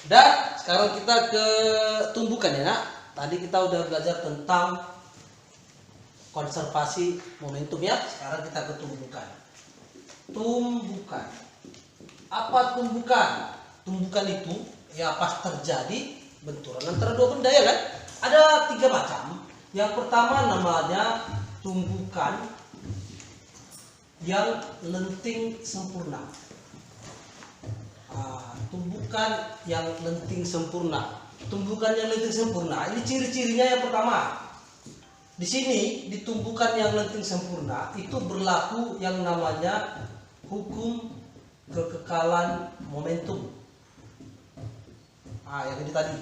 Dan sekarang kita ke tumbukan ya nak. Tadi kita udah belajar tentang konservasi momentum ya. Sekarang kita ke tumbukan. Tumbukan. Apa tumbukan? Tumbukan itu ya pas terjadi benturan antara dua benda ya kan. Ada 3 macam. Yang pertama namanya tumbukan yang lenting sempurna. Tumbukan yang lenting sempurna. Tumbukan yang lenting sempurna, ini ciri-cirinya yang pertama. Di sini di tumbukan yang lenting sempurna itu berlaku yang namanya hukum kekekalan momentum. Yang ini tadi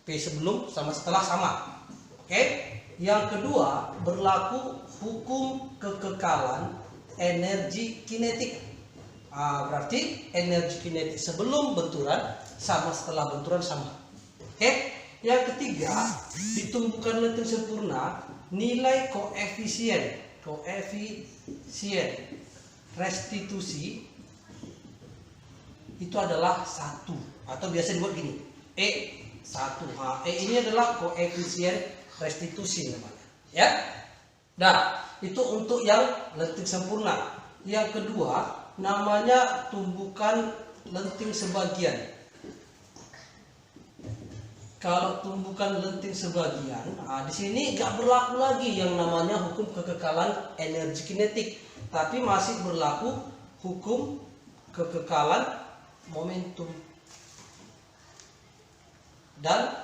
P sebelum sama setelah sama. Oke. Yang kedua berlaku hukum kekekalan energi kinetik. Berarti energi kinetik sebelum benturan sama setelah benturan sama. Oke. Yang ketiga, di tumbukan lenting sempurna nilai koefisien restitusi itu adalah 1 atau biasa dibuat gini, E1. E ini adalah koefisien restitusi namanya, ya. Nah, itu untuk yang lenting sempurna. Yang kedua namanya tumbukan lenting sebagian. Kalau tumbukan lenting sebagian, di sini nggak berlaku lagi yang namanya hukum kekekalan energi kinetik, tapi masih berlaku hukum kekekalan momentum. Dan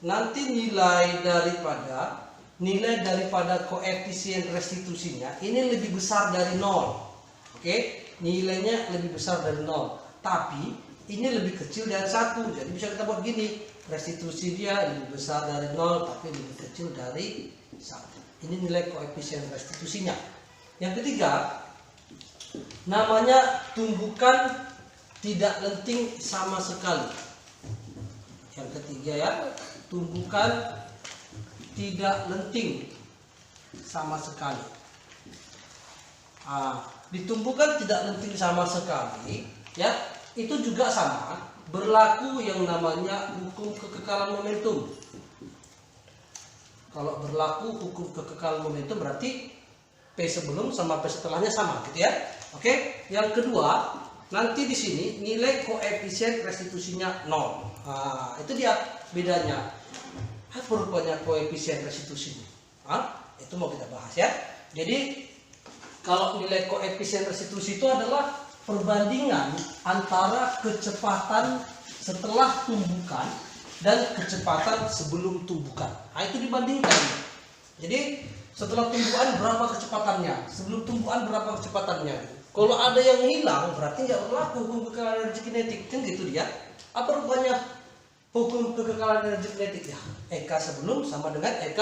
nanti nilai daripada koefisien restitusinya ini lebih besar dari 0. Oke, nilainya lebih besar dari 0, tapi ini lebih kecil dari 1. Jadi bisa kita buat gini, restitusi dia lebih besar dari 0 tapi lebih kecil dari 1. Ini nilai koefisien restitusinya. Yang ketiga namanya tumbukan tidak lenting sama sekali. Yang ketiga ya, tumbukan tidak lenting sama sekali. Ditumbukan tidak lenting sama sekali ya, itu juga sama berlaku yang namanya hukum kekekalan momentum. Kalau berlaku hukum kekekalan momentum berarti P sebelum sama P setelahnya sama gitu ya. Oke, yang kedua nanti di sini nilai koefisien restitusinya 0. Itu dia bedanya. Apa rupanya koefisien restitusinya? Itu mau kita bahas ya. Jadi kalau nilai koefisien restitusi itu adalah perbandingan antara kecepatan setelah tumbukan dan kecepatan sebelum tumbukan. Itu dibandingkan. Jadi setelah tumbukan berapa kecepatannya, sebelum tumbukan berapa kecepatannya. Kalau ada yang hilang berarti nggak berlaku hukum kekekalan energi kinetik, kan gitu dia. Apa rupanya hukum kekekalan energi kinetik ya? EK sebelum sama dengan EK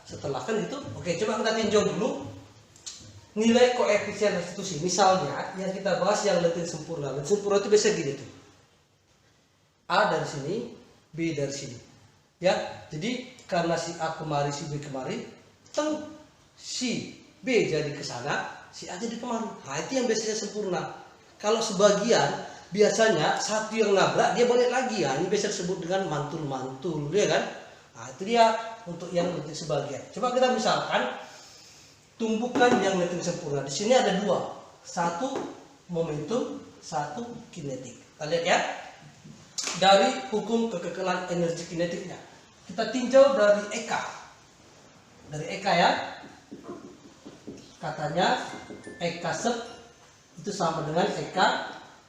setelah, kan gitu. Oke, coba kita tinjau dulu nilai koefisien restitusi. Misalnya yang kita bahas yang lenting sempurna. Lenting sempurna itu biasa gini tuh. A dari sini, B dari sini. Ya, jadi karena si A kemari, si B kemari, si B jadi ke sana, si A jadi kemari. Itu yang biasanya sempurna. Kalau sebagian biasanya satu yang nabrak dia balik lagi ya. Ini biasa disebut dengan mantul-mantul, ya kan? Itu dia untuk yang lenting sebagian. Coba kita misalkan tumbukan yang lenting sempurna. Di sini ada 2, satu momentum, satu kinetik. Kita lihat ya. Dari hukum kekekalan energi kinetiknya, kita tinjau dari EK. Dari EK ya. Katanya EK set itu sama dengan EK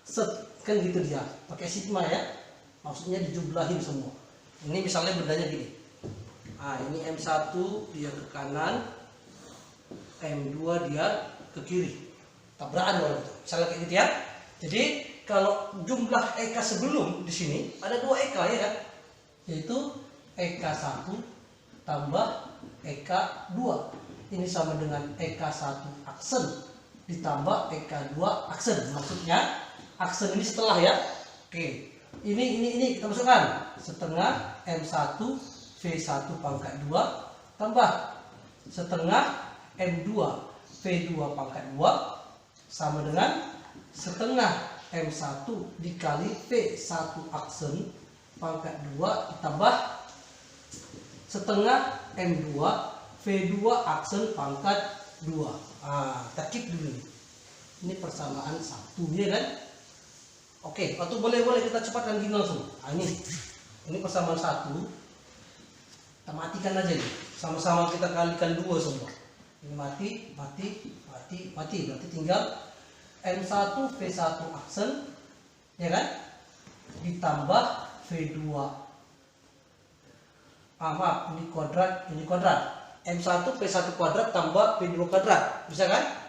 set, kan gitu dia. Pakai sigma ya. Maksudnya dijumlahin semua. Ini misalnya bendanya gini. Ini M1 dia ke kanan, M2 dia ke kiri, tabrakan kalau gitu. Misalnya kayak gitu ya. Jadi kalau jumlah EK sebelum di sini ada 2 EK ya kan, yaitu EK1 tambah EK2. Ini sama dengan EK1 aksen ditambah EK2 aksen. Maksudnya aksen ini setelah ya. Oke. Ini kita masukkan setengah M1 V1 pangkat 2 tambah setengah M2 V2 pangkat 2 sama dengan setengah M1 dikali V1 aksen pangkat 2 ditambah setengah M2 V2 aksen pangkat 2. Kita keep dulu nih. Ini persamaan 1 ya kan. Oke, atau boleh kita cepatkan gini langsung. Ini persamaan 1. Kita matikan aja nih. Sama-sama kita kalikan 2 semua. Ini mati. Berarti tinggal M1 V1 aksen ya kan? Ditambah V2. Maaf, ini kuadrat. M1 V1 kuadrat tambah V2 kuadrat. Bisa kan?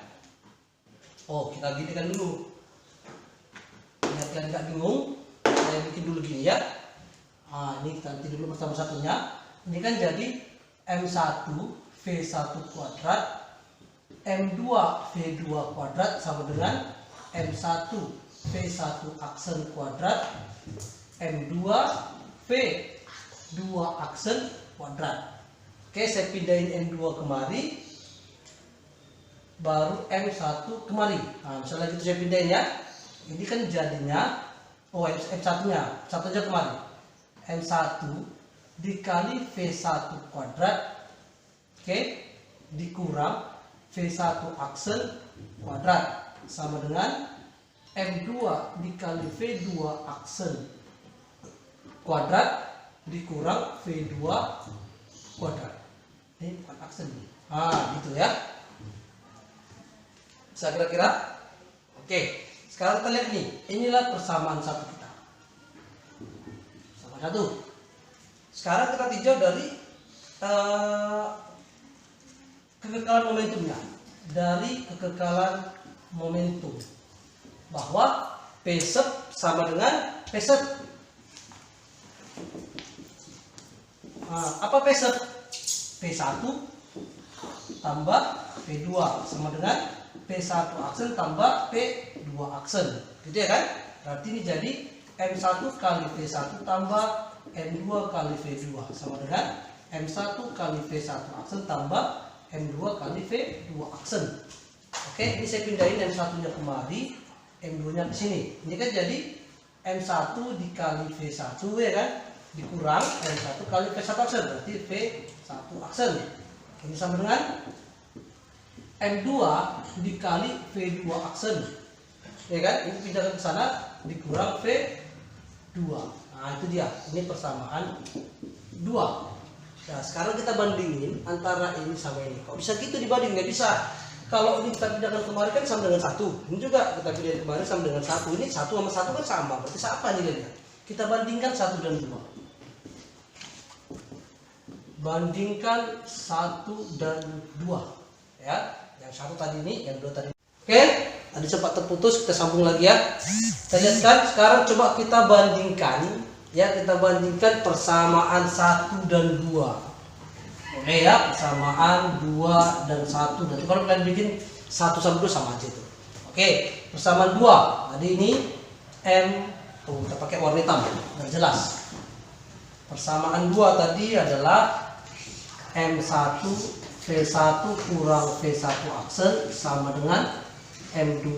Kita ginikan dulu. Biar kalian nggak bingung, saya bikin dulu gini ya. Ini kita ganti dulu pertama satunya. Ini kan jadi M1 V1 kuadrat M2 V2 kuadrat sama dengan M1 V1 aksen kuadrat M2 V2 aksen kuadrat. Oke, saya pindahin M2 kemari, baru M1 kemari. Misalnya gitu saya pindahin ya. Ini kan jadinya M1-nya, satu aja kemari. M1 dikali V1 kuadrat, oke, dikurang V1 aksen kuadrat sama dengan M2 dikali V2 aksen kuadrat dikurang V2 kuadrat. Ini bukan aksen nih. Gitu ya. Bisa kira-kira? Oke. Sekarang kita lihat nih, inilah persamaan 1 kita. Persamaan 1. Sekarang kita tinjau dari kekekalan momentumnya. Dari kekekalan momentum. Bahwa P sub sama dengan P sub. Apa P sub? P1 tambah P2 sama dengan P1 aksen tambah P2 aksen, gitu ya kan? Berarti ini jadi M1 kali V1 tambah M2 kali V2 sama dengan M1 kali V1 aksen tambah M2 kali V2 aksen. Oke, ini saya pindahin M1 nya kemari, M2 nya ke sini. Ini kan jadi M1 dikali V1 ya kan, dikurang M1 kali V1 aksen, berarti V1 aksen. Ini sama dengan M2 dikali V2 aksen, ya kan? Ini pindahkan ke sana dikurang V2. Itu dia. Ini persamaan 2. Nah, sekarang kita bandingin antara ini sama ini. Kok bisa gitu dibanding? Nggak bisa. Kalau ini kita pindahkan kemarin kan sama dengan 1. Ini juga kita pindahin kemarin sama dengan 1. Ini 1 sama 1 kan sama. Berarti apa nilainya? Kita bandingkan 1 dan 2. Bandingkan 1 dan 2. Ya. Yang 1 tadi ini, yang 2 tadi. Oke, tadi sempat terputus, kita sambung lagi ya. Kita lihat kan, sekarang coba kita bandingkan ya, kita bandingkan persamaan 1 dan 2. Oke ya, persamaan 2 dan 1. Nanti kalau kalian bikin 1 sama 2 sama aja itu. Oke, persamaan 2. Tadi ini kita pakai warna hitam biar jelas. Persamaan 2 tadi adalah M1 V1 kurang V1 aksen sama dengan M2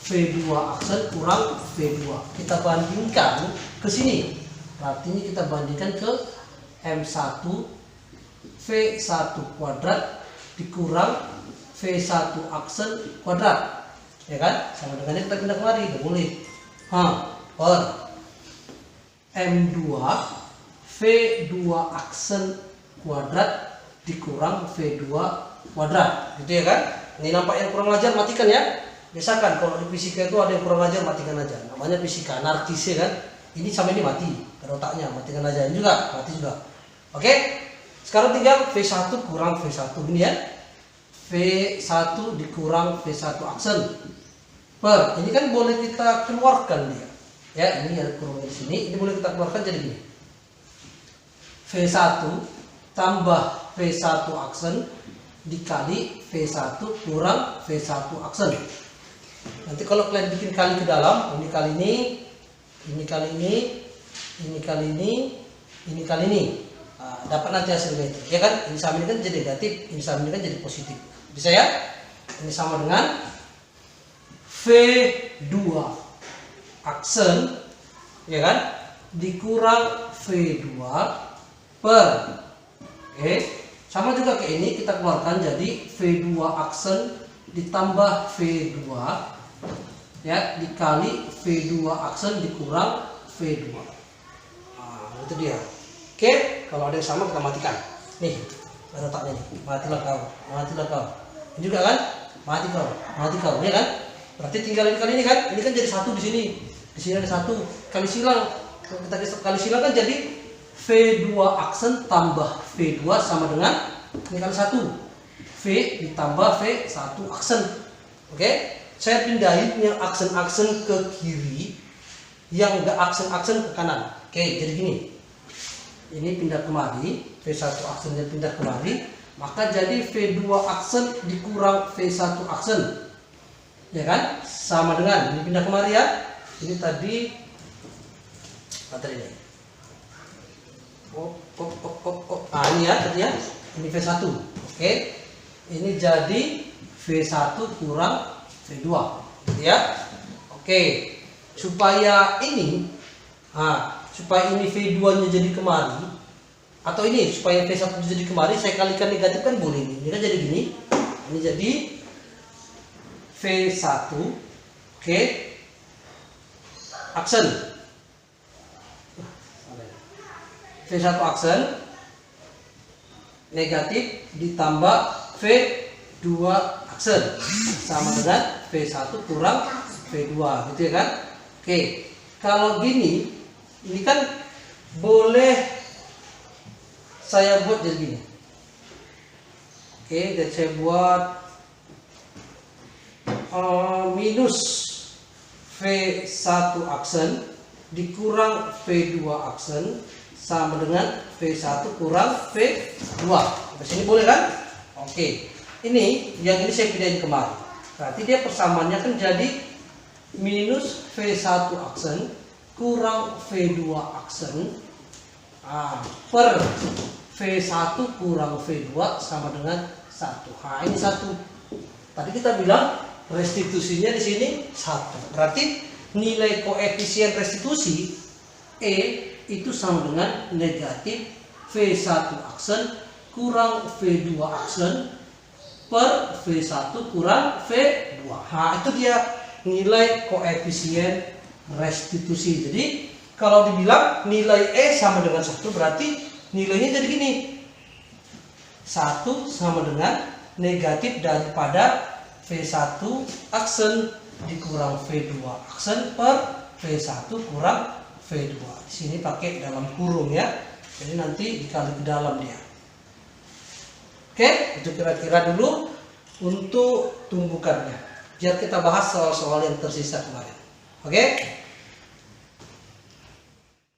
V2 aksen kurang V2. Kita bandingkan ke sini. Berarti ini kita bandingkan ke M1 V1 kuadrat dikurang V1 aksen kuadrat. Ya kan? Sama dengan ini kita pindah kemari, tidak boleh. Per M2 V2 aksen kuadrat dikurang V2 kuadrat, gitu ya kan? Ini nampak yang kurang ajar, matikan ya. Biasakan kalau di fisika itu ada yang kurang ajar, matikan aja. Namanya fisika anarkis ya kan? Ini sama ini mati, ada otaknya, matikan aja. Ini juga mati juga. Oke, sekarang tinggal V1 kurang V1 ini ya. V1 dikurang V1 aksen per, ini kan boleh kita keluarkan dia. Ya, ini yang kurang di sini, ini boleh kita keluarkan jadi gini. V1 tambah V1 aksen dikali V1 kurang V1 aksen. Nanti kalau kalian bikin kali ke dalam, ini kali ini, ini kali ini, ini kali ini, ini kali ini, dapat nanti hasilnya itu, ya kan? Ini sama ini kan jadi negatif, ini sama ini kan jadi positif. Bisa ya? Ini sama dengan V2 aksen, ya kan? dikurang V2 per, oke, sama juga kayak ini, kita keluarkan jadi V2 aksen ditambah V2 ya dikali V2 aksen dikurang V2. Nah, itu dia. Oke, kalau ada yang sama kita matikan. Nih, letaknya nih. Matilah kau, matilah kau. Ini juga kan? Mati kau, ya kan? Berarti tinggal ini kali ini kan? Ini kan jadi satu di sini. Di sini ada satu. Kali silang. Kita kali silang kan jadi V2 aksen tambah V2 sama dengan ini kali 1 V ditambah V1 aksen. Oke, saya pindahin yang aksen-aksen ke kiri, yang enggak aksen-aksen ke kanan. Oke, jadi gini, ini pindah kemari, V1 aksennya pindah kemari, maka jadi V2 aksen dikurang V1 aksen, ya kan, sama dengan ini pindah kemari ya. Ini tadi materi ini. Nah ini ya tadi ya, ini V1. Oke, ini jadi V1 kurang V2 gitu ya. Oke, supaya ini supaya ini V2 nya jadi kemari, atau ini supaya V1 jadi kemari, saya kalikan negatif kan boleh. Ini kan jadi gini, ini jadi V1 oke aksen V1 aksen negatif ditambah V2 aksen sama dengan V1 kurang V2 gitu ya kan. Oke, kalau gini ini kan boleh saya buat jadi gini. Oke, dan saya buat minus V1 aksen dikurang V2 aksen sama dengan V1 kurang V2. Di sini boleh kan? Oke. Ini yang ini saya pindahin kemari. Berarti dia persamaannya kan jadi minus V1 aksen kurang V2 aksen per V1 kurang V2 sama dengan 1. Nah, ini 1. Tadi kita bilang restitusinya di sini 1. Berarti nilai koefisien restitusi E itu sama dengan negatif V1 aksen kurang V2 aksen per V1 kurang V2. Nah, itu dia nilai koefisien restitusi. Jadi kalau dibilang nilai E sama dengan 1, berarti nilainya jadi gini. 1 sama dengan negatif daripada V1 aksen dikurang V2 aksen per V1 kurang V2. Di sini pakai dalam kurung ya. Jadi nanti dikali ke dalam dia. Oke, itu kira-kira dulu untuk tumbukannya. Biar kita bahas soal-soal yang tersisa kemarin. Oke?